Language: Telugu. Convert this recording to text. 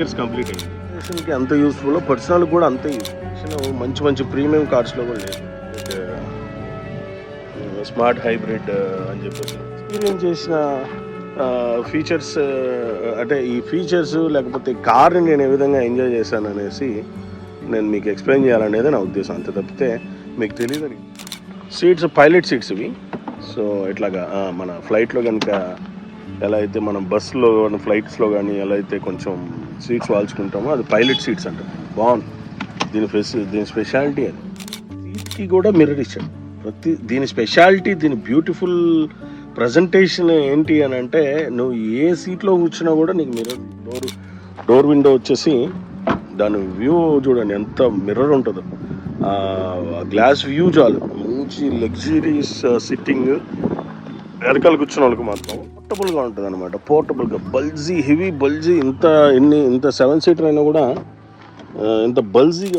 ఇయర్స్ కంప్లీట్ అయింది. కి అంత యూస్ఫుల్, పర్సనల్ కూడా అంతే యూస్ఫుల్. మంచి మంచి ప్రీమియం కార్స్లో కూడా లేదు. స్మార్ట్ హైబ్రిడ్ అని చెప్పేసి ఎక్స్పీరియన్స్ చేసిన ఫీచర్స్, అంటే ఈ ఫీచర్స్ లేకపోతే కార్ని నేను ఏ విధంగా ఎంజాయ్ చేశాను అనేసి నేను మీకు ఎక్స్ప్లెయిన్ చేయాలనేది నా ఉద్దేశం. అంతే తప్పితే మీకు తెలియదని. సీట్స్ పైలట్ సీట్స్ ఇవి. సో ఇట్లాగా మన ఫ్లైట్లో కనుక ఎలా అయితే మనం బస్సులో ఫ్లైట్స్లో కానీ ఎలా అయితే కొంచెం సీట్స్ వాల్చుకుంటామో అది పైలట్ సీట్స్ అంటారు. బాగుంది. దీని స్పెషాలిటీ అది. సీట్కి కూడా మిర్రర్ ఇచ్చాడు. దీని స్పెషాలిటీ, దీని బ్యూటిఫుల్ ప్రజెంటేషన్ ఏంటి అని అంటే, నువ్వు ఏ సీట్లో కూర్చున్నా కూడా నీకు మిర్రర్, డోర్ విండో వచ్చేసి దాని వ్యూ చూడండి ఎంత మిర్రర్ ఉంటుందో. గ్లాస్ వ్యూ చాలు, మంచి లగ్జరీస్ సిట్టింగ్. వెనకాల కూర్చున్న వాళ్ళకి మాత్రం పోర్టబుల్గా ఉంటుంది అనమాట. పోర్టబుల్గా బల్జీ, హెవీ బల్జీ. ఇంత 7 సీటర్ అయినా కూడా ఇంత బల్జీగా